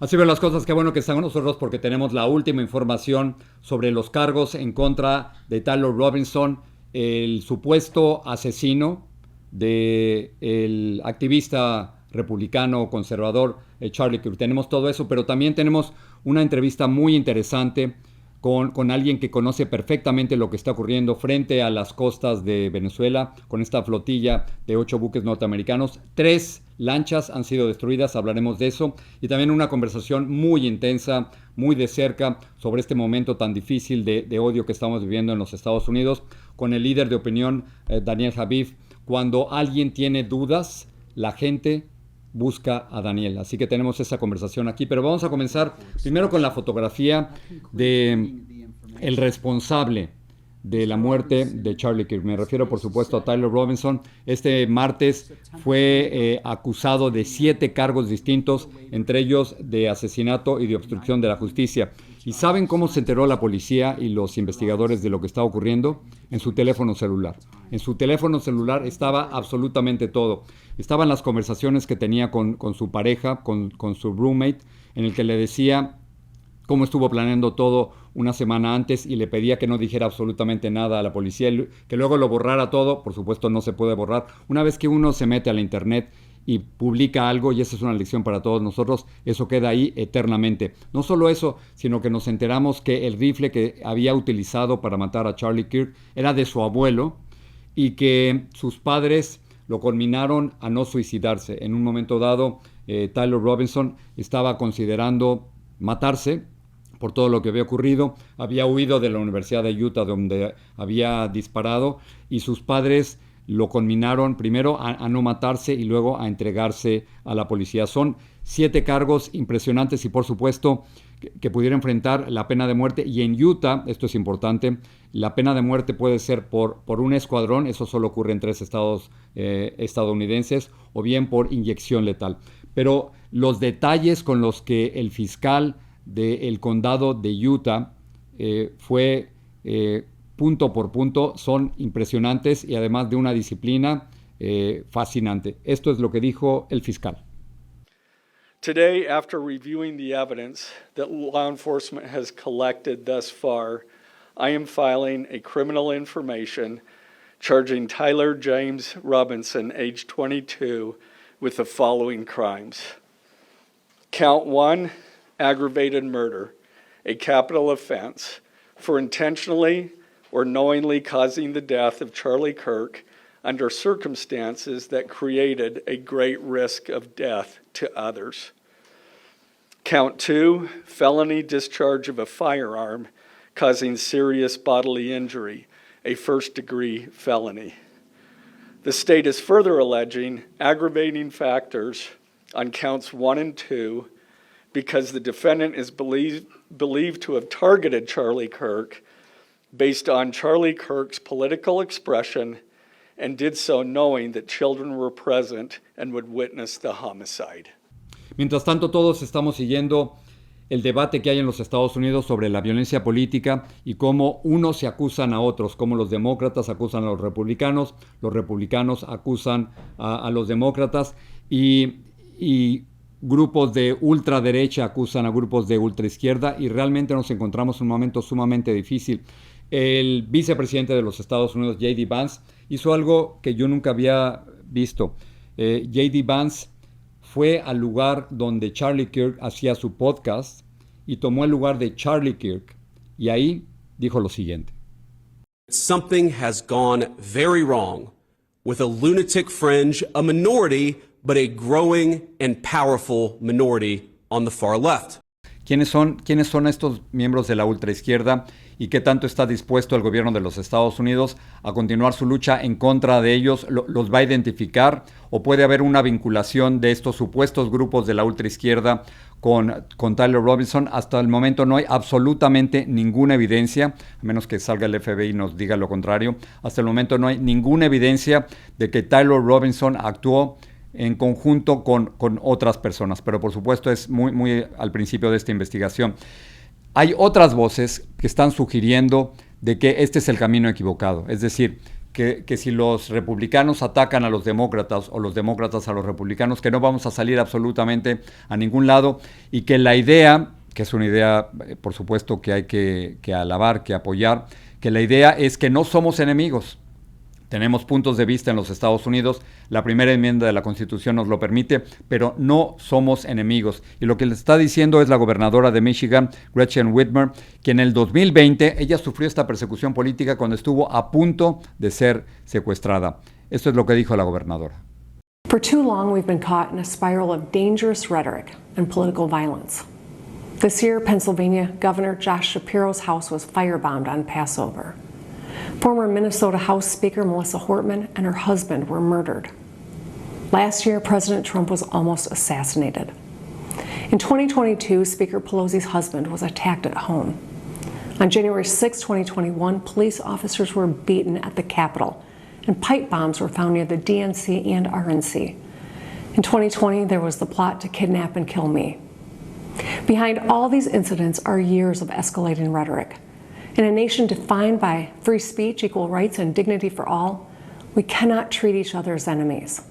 Así ven las cosas, qué bueno que están con nosotros porque tenemos la última información sobre los cargos en contra de Tyler Robinson, el supuesto asesino del activista republicano conservador Charlie Kirk. Tenemos todo eso, pero también tenemos una entrevista muy interesante con alguien que conoce perfectamente lo que está ocurriendo frente a las costas de Venezuela, con esta flotilla de 8 buques norteamericanos. 3 lanchas han sido destruidas, hablaremos de eso, y también una conversación muy intensa, muy de cerca, sobre este momento tan difícil de odio que estamos viviendo en los Estados Unidos, con el líder de opinión, Daniel Habib. Cuando alguien tiene dudas, la gente busca a Daniel. Así que tenemos esa conversación aquí, pero vamos a comenzar primero con la fotografía de el responsable de la muerte de Charlie Kirk. Me refiero, por supuesto, a Tyler Robinson. Este martes fue acusado de 7 cargos distintos, entre ellos de asesinato y de obstrucción de la justicia. ¿Y saben cómo se enteró la policía y los investigadores de lo que está ocurriendo? En su teléfono celular. En su teléfono celular estaba absolutamente todo. Estaban las conversaciones que tenía con su pareja, con su roommate, en el que le decía cómo estuvo planeando todo una semana antes y le pedía que no dijera absolutamente nada a la policía, que luego lo borrara todo. Por supuesto no se puede borrar. Una vez que uno se mete a la internet y publica algo, y esa es una lección para todos nosotros, eso queda ahí eternamente. No solo eso, sino que nos enteramos que el rifle que había utilizado para matar a Charlie Kirk era de su abuelo y que sus padres lo conminaron a no suicidarse. En un momento dado, Tyler Robinson estaba considerando matarse por todo lo que había ocurrido. Había huido de la Universidad de Utah, donde había disparado, y sus padres lo conminaron primero a no matarse y luego a entregarse a la policía. Son 7 cargos impresionantes y, por supuesto, que pudiera enfrentar la pena de muerte. Y en Utah, esto es importante, la pena de muerte puede ser por un escuadrón, eso solo ocurre en 3 estados estadounidenses, o bien por inyección letal. Pero los detalles con los que el fiscal del condado de Utah fue punto por punto son impresionantes y además de una disciplina fascinante. Esto es lo que dijo el fiscal. Today, after reviewing the evidence that law enforcement has collected thus far, I am filing a criminal information charging Tyler James Robinson, age 22, with the following crimes. Count 1, aggravated murder, a capital offense, for intentionally or knowingly causing the death of Charlie Kirk under circumstances that created a great risk of death to others. Count 2, felony discharge of a firearm causing serious bodily injury, a first-degree felony. The state is further alleging aggravating factors on counts 1 and 2 because the defendant is believed to have targeted Charlie Kirk based on Charlie Kirk's political expression and did so knowing that children were present and would witness the homicide. Mientras tanto, todos estamos siguiendo el debate que hay en los Estados Unidos sobre la violencia política y cómo unos se acusan a otros, cómo los demócratas acusan a los republicanos acusan a los demócratas y grupos de ultraderecha acusan a grupos de ultraizquierda, y realmente nos encontramos en un momento sumamente difícil. El vicepresidente de los Estados Unidos, J.D. Vance, hizo algo que yo nunca había visto. J.D. Vance fue al lugar donde Charlie Kirk hacía su podcast y tomó el lugar de Charlie Kirk, y ahí dijo lo siguiente. Something has gone very wrong with a lunatic fringe, a minority, but a growing and powerful minority on the far left. ¿Quiénes son estos miembros de la ultraizquierda y qué tanto está dispuesto el gobierno de los Estados Unidos a continuar su lucha en contra de ellos? ¿Los va a identificar o puede haber una vinculación de estos supuestos grupos de la ultraizquierda con Tyler Robinson? Hasta el momento no hay absolutamente ninguna evidencia, a menos que salga el FBI y nos diga lo contrario. Hasta el momento no hay ninguna evidencia de que Tyler Robinson actuó en conjunto con otras personas, pero por supuesto es muy al principio de esta investigación. Hay otras voces que están sugiriendo de que este es el camino equivocado, es decir, que si los republicanos atacan a los demócratas o los demócratas a los republicanos, que no vamos a salir absolutamente a ningún lado, y que la idea, que es una idea, por supuesto, que hay que alabar, que apoyar, que la idea es que no somos enemigos. Tenemos puntos de vista en los Estados Unidos, la primera enmienda de la Constitución nos lo permite, pero no somos enemigos. Y lo que le está diciendo es la gobernadora de Michigan, Gretchen Whitmer, que en el 2020 ella sufrió esta persecución política cuando estuvo a punto de ser secuestrada. Esto es lo que dijo la gobernadora. For too long, we've been caught in a spiral of dangerous rhetoric and political violence. This year, Pennsylvania Governor Josh Shapiro's house was firebombed on Passover. Former Minnesota House Speaker Melissa Hortman and her husband were murdered. Last year, President Trump was almost assassinated. In 2022, Speaker Pelosi's husband was attacked at home. On January 6, 2021, police officers were beaten at the Capitol, and pipe bombs were found near the DNC and RNC. In 2020, there was the plot to kidnap and kill me. Behind all these incidents are years of escalating rhetoric. In a nation defined by free speech, equal rights, and dignity for all, we cannot treat each other as enemies.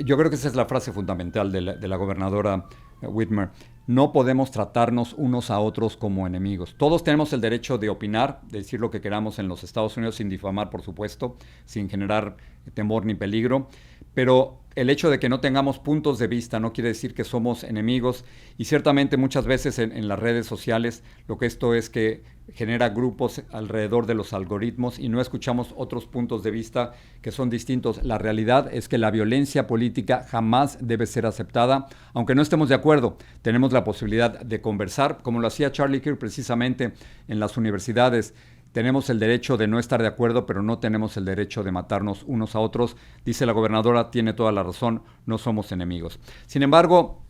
Yo creo que esa es la frase fundamental de la gobernadora Whitmer. No podemos tratarnos unos a otros como enemigos. Todos tenemos el derecho de opinar, de decir lo que queramos en los Estados Unidos, sin difamar, por supuesto, sin generar temor ni peligro. Pero el hecho de que no tengamos puntos de vista no quiere decir que somos enemigos. Y ciertamente muchas veces en las redes sociales lo que esto es que genera grupos alrededor de los algoritmos y no escuchamos otros puntos de vista que son distintos. La realidad es que la violencia política jamás debe ser aceptada, aunque no estemos de acuerdo. Tenemos la posibilidad de conversar, como lo hacía Charlie Kirk precisamente en las universidades. Tenemos el derecho de no estar de acuerdo, pero no tenemos el derecho de matarnos unos a otros. Dice la gobernadora, tiene toda la razón, no somos enemigos. Sin embargo,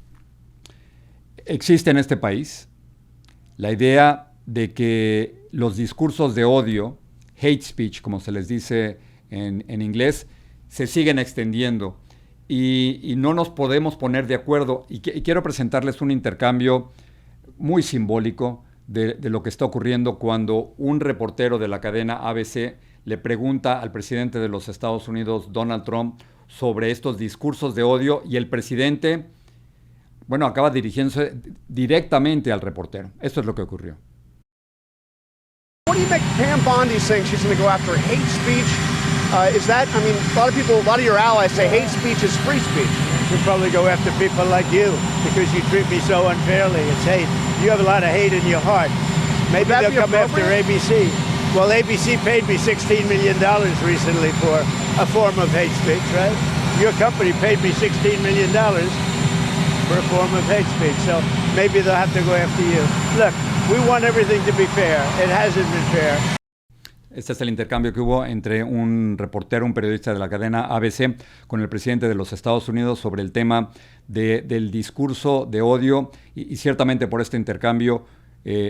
existe en este país la idea de que los discursos de odio, hate speech, como se les dice en inglés, se siguen extendiendo y no nos podemos poner de acuerdo. Y quiero presentarles un intercambio muy simbólico de lo que está ocurriendo cuando un reportero de la cadena ABC le pregunta al presidente de los Estados Unidos, Donald Trump, sobre estos discursos de odio y el presidente, bueno, acaba dirigiéndose directamente al reportero. Esto es lo que ocurrió. What do you make Pam Bondi saying she's going to go after hate speech? Is that, I mean, a lot of your allies say hate speech is free speech. We'll probably go after people like you because you treat me so unfairly. It's hate. You have a lot of hate in your heart. Maybe they'll come after ABC. Well, ABC paid me $16 million recently for a form of hate speech, right? Your company paid me $16 million for a form of hate speech, so maybe they'll have to go after you. Look, we want everything to be fair. It hasn't been fair. Este es el intercambio que hubo entre un reportero, un periodista de la cadena ABC, con el presidente de los Estados Unidos sobre el tema del discurso de odio. Y ciertamente por este intercambio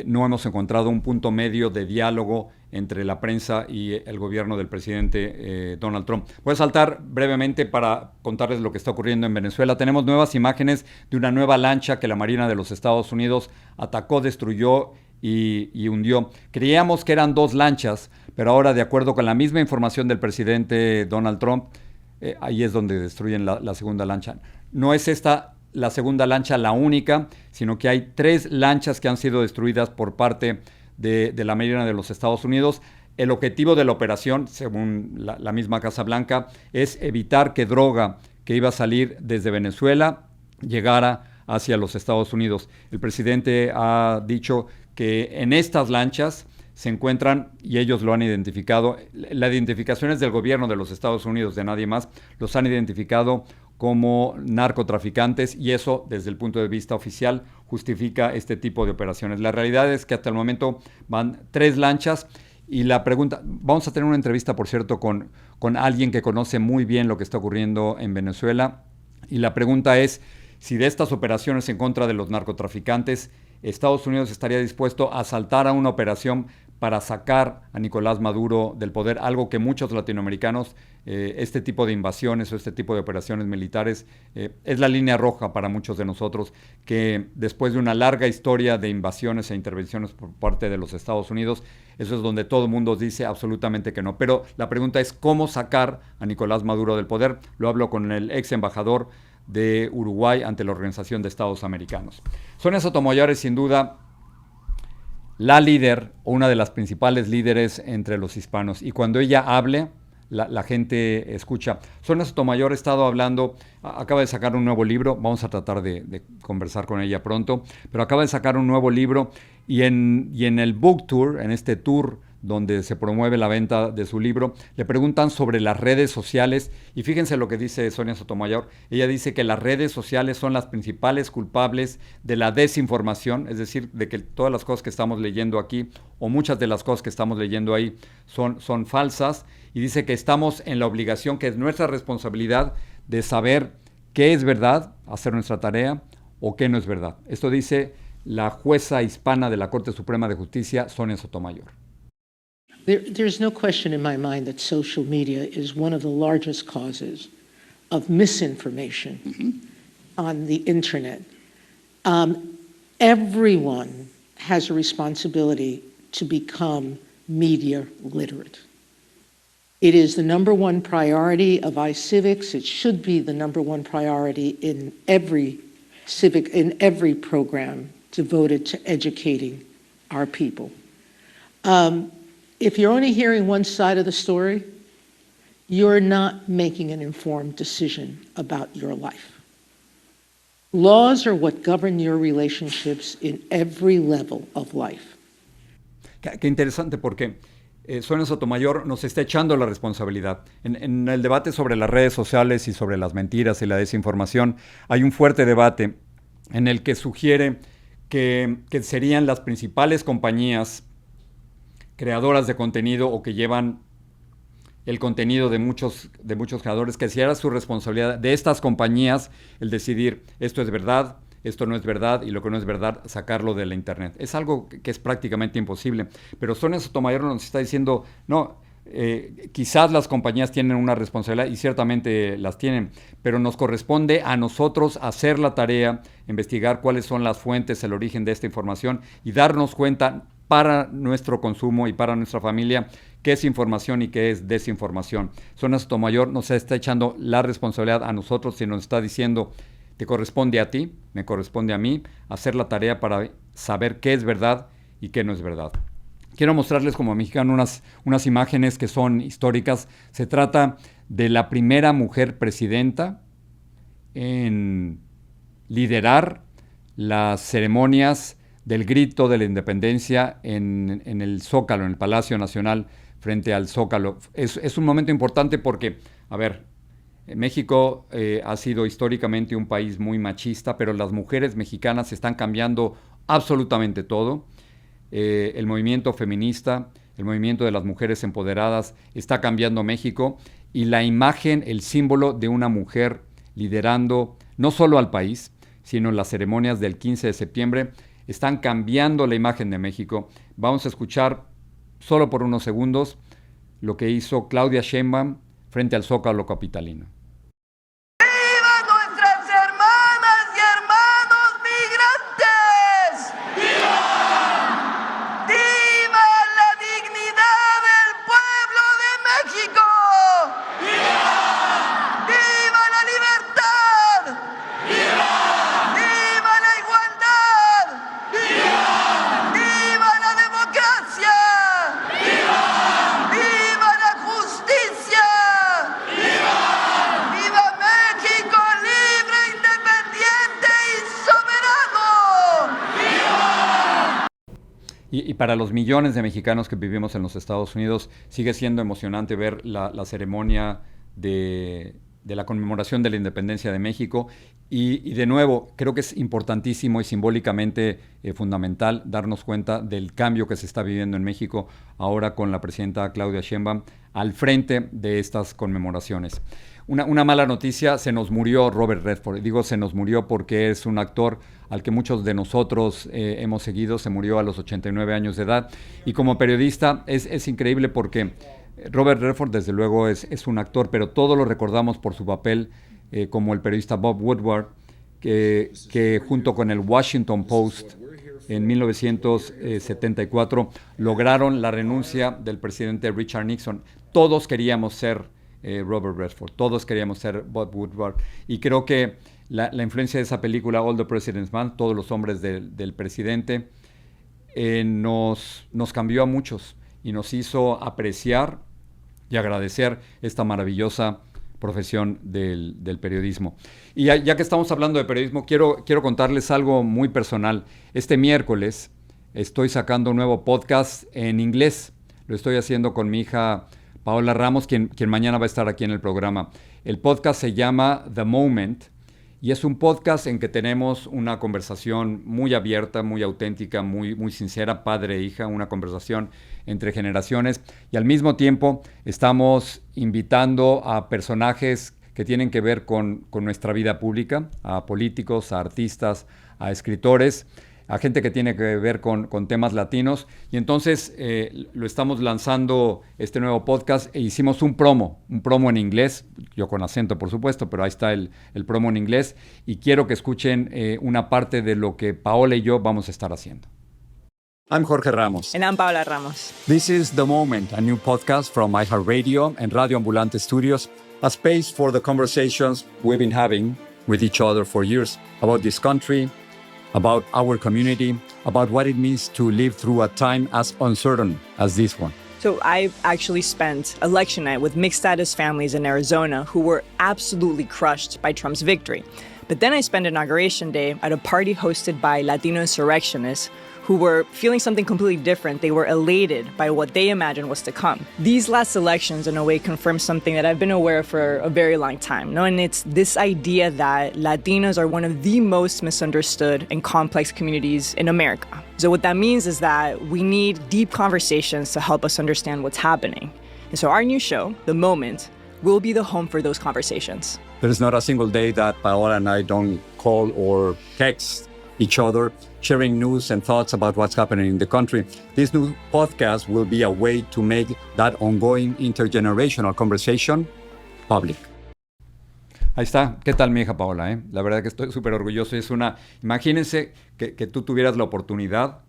no hemos encontrado un punto medio de diálogo entre la prensa y el gobierno del presidente Donald Trump. Voy a saltar brevemente para contarles lo que está ocurriendo en Venezuela. Tenemos nuevas imágenes de una nueva lancha que la Marina de los Estados Unidos atacó, destruyó y hundió. Creíamos que eran dos lanchas, pero ahora, de acuerdo con la misma información del presidente Donald Trump, ahí es donde destruyen la segunda lancha. No es esta la segunda lancha la única, sino que hay 3 lanchas que han sido destruidas por parte de la Marina de los Estados Unidos. El objetivo de la operación, según la misma Casa Blanca, es evitar que droga que iba a salir desde Venezuela llegara hacia los Estados Unidos. El presidente ha dicho que en estas lanchas se encuentran, y ellos lo han identificado, la identificación es del gobierno de los Estados Unidos, de nadie más, los han identificado como narcotraficantes y eso, desde el punto de vista oficial, justifica este tipo de operaciones. La realidad es que hasta el momento van 3 lanchas y la pregunta, vamos a tener una entrevista, por cierto, con alguien que conoce muy bien lo que está ocurriendo en Venezuela y la pregunta es si de estas operaciones en contra de los narcotraficantes Estados Unidos estaría dispuesto a saltar a una operación para sacar a Nicolás Maduro del poder, algo que muchos latinoamericanos, este tipo de invasiones o este tipo de operaciones militares, es la línea roja para muchos de nosotros, que después de una larga historia de invasiones e intervenciones por parte de los Estados Unidos, eso es donde todo el mundo dice absolutamente que no. Pero la pregunta es cómo sacar a Nicolás Maduro del poder. Lo hablo con el ex embajador de Uruguay ante la Organización de Estados Americanos. Sonia Sotomayor es sin duda la líder o una de las principales líderes entre los hispanos, y cuando ella hable, la gente escucha. Sonia Sotomayor ha estado hablando, acaba de sacar un nuevo libro, vamos a tratar de conversar con ella pronto, pero acaba de sacar un nuevo libro y en el book tour, en este tour donde se promueve la venta de su libro, le preguntan sobre las redes sociales y fíjense lo que dice Sonia Sotomayor. Ella dice que las redes sociales son las principales culpables de la desinformación, es decir, de que todas las cosas que estamos leyendo aquí o muchas de las cosas que estamos leyendo ahí son falsas, y dice que estamos en la obligación, que es nuestra responsabilidad de saber qué es verdad, hacer nuestra tarea, o qué no es verdad. Esto dice la jueza hispana de la Corte Suprema de Justicia, Sonia Sotomayor. There's no question in my mind that social media is one of the largest causes of misinformation on the internet. Everyone has a responsibility to become media literate. It is the number one priority of iCivics. It should be the number one priority in every program devoted to educating our people. If you're only hearing one side of the story, you're not making an informed decision about your life. Laws are what govern your relationships in every level of life. Qué interesante, porque Sonia Sotomayor nos está echando la responsabilidad. En el debate sobre las redes sociales y sobre las mentiras y la desinformación, hay un fuerte debate en el que sugiere que serían las principales compañías creadoras de contenido o que llevan el contenido de muchos creadores, que si era su responsabilidad de estas compañías el decidir esto es verdad, esto no es verdad, y lo que no es verdad, sacarlo de la internet. Es algo que es prácticamente imposible. Pero Sonia Sotomayor nos está diciendo, no, quizás las compañías tienen una responsabilidad, y ciertamente las tienen, pero nos corresponde a nosotros hacer la tarea, investigar cuáles son las fuentes, el origen de esta información, y darnos cuenta para nuestro consumo y para nuestra familia qué es información y qué es desinformación. Sonia Sotomayor nos está echando la responsabilidad a nosotros y nos está diciendo, te corresponde a ti, me corresponde a mí, hacer la tarea para saber qué es verdad y qué no es verdad. Quiero mostrarles como mexicano unas imágenes que son históricas. Se trata de la primera mujer presidenta en liderar las ceremonias del grito de la independencia en el Zócalo, en el Palacio Nacional, frente al Zócalo. Es un momento importante porque, a ver, México ha sido históricamente un país muy machista, pero las mujeres mexicanas están cambiando absolutamente todo. El movimiento feminista, el movimiento de las mujeres empoderadas está cambiando México, y la imagen, el símbolo de una mujer liderando no solo al país, sino en las ceremonias del 15 de septiembre, están cambiando la imagen de México. Vamos a escuchar solo por unos segundos lo que hizo Claudia Sheinbaum frente al Zócalo capitalino. ¡Viva nuestras hermanas y hermanos migrantes! ¡Viva! ¡Viva la dignidad del pueblo de México! ¡Viva! ¡Viva la libertad! ¡Viva! ¡Viva la igualdad! ¡Viva! ¡Viva la democracia! ¡Viva! ¡Viva la justicia! ¡Viva México libre, independiente y soberano! Y para los millones de mexicanos que vivimos en los Estados Unidos, sigue siendo emocionante ver la ceremonia de la conmemoración de la independencia de México. Y de nuevo, creo que es importantísimo y simbólicamente fundamental darnos cuenta del cambio que se está viviendo en México ahora con la presidenta Claudia Sheinbaum al frente de estas conmemoraciones. una mala noticia, se nos murió Robert Redford. Digo se nos murió porque es un actor al que muchos de nosotros hemos seguido. Se murió a los 89 años de edad. Y como periodista es increíble porque Robert Redford desde luego es un actor, pero todos lo recordamos por su papel como el periodista Bob Woodward, que junto con el Washington Post en 1974 lograron la renuncia del presidente Richard Nixon. Todos queríamos ser Robert Redford, todos queríamos ser Bob Woodward, y creo que la influencia de esa película, All the President's Man, Todos los hombres del presidente, nos cambió a muchos y nos hizo apreciar y agradecer esta maravillosa profesión del periodismo. Y ya que estamos hablando de periodismo, quiero contarles algo muy personal. Este miércoles estoy sacando un nuevo podcast en inglés. Lo estoy haciendo con mi hija Paola Ramos, quien mañana va a estar aquí en el programa. El podcast se llama The Moment y es un podcast en que tenemos una conversación muy abierta, muy auténtica, muy sincera, padre e hija, una conversación entre generaciones, y al mismo tiempo estamos invitando a personajes que tienen que ver con nuestra vida pública, a políticos, a artistas, a escritores, a gente que tiene que ver con temas latinos. Y entonces lo estamos lanzando este nuevo podcast e hicimos un promo en inglés, yo con acento por supuesto, pero ahí está el promo en inglés, y quiero que escuchen una parte de lo que Paola y yo vamos a estar haciendo. I'm Jorge Ramos. And I'm Paola Ramos. This is The Moment, a new podcast from iHeartRadio and Radio Ambulante Studios, a space for the conversations we've been having with each other for years about this country, about our community, about what it means to live through a time as uncertain as this one. So I actually spent election night with mixed status families in Arizona who were absolutely crushed by Trump's victory. But then I spent inauguration day at a party hosted by Latino insurrectionists who were feeling something completely different. They were elated by what they imagined was to come. These last elections, in a way, confirmed something that I've been aware of for a very long time. No? And it's this idea that Latinos are one of the most misunderstood and complex communities in America. So what that means is that we need deep conversations to help us understand what's happening. And so our new show, The Moment, will be the home for those conversations. There's not a single day that Paola and I don't call or text each other, sharing news and thoughts about what's happening in the country. This new podcast will be a way to make that ongoing intergenerational conversation public. Ahí está. ¿Qué tal mi hija Paola? La verdad que estoy súper orgulloso. Imagínense que tú tuvieras la oportunidad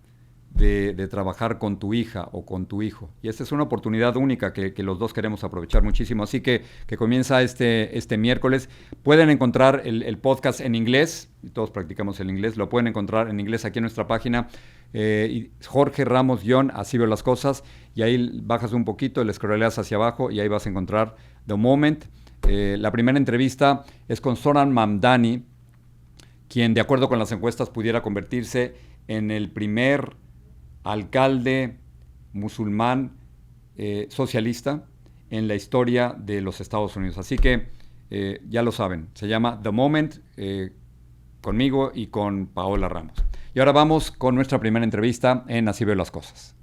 de trabajar con tu hija o con tu hijo. Y esta es una oportunidad única que los dos queremos aprovechar muchísimo. Así que comienza este miércoles. Pueden encontrar el podcast en inglés. Y todos practicamos el inglés. Lo pueden encontrar en inglés aquí en nuestra página. Jorge Ramos _ Así veo las cosas. Y ahí bajas un poquito, le scrolleas hacia abajo y ahí vas a encontrar The Moment. La primera entrevista es con Zoran Mamdani, quien de acuerdo con las encuestas pudiera convertirse en el primer alcalde musulmán socialista en la historia de los Estados Unidos. Así que ya lo saben, se llama The Moment, conmigo y con Paola Ramos. Y ahora vamos con nuestra primera entrevista en Así veo las cosas.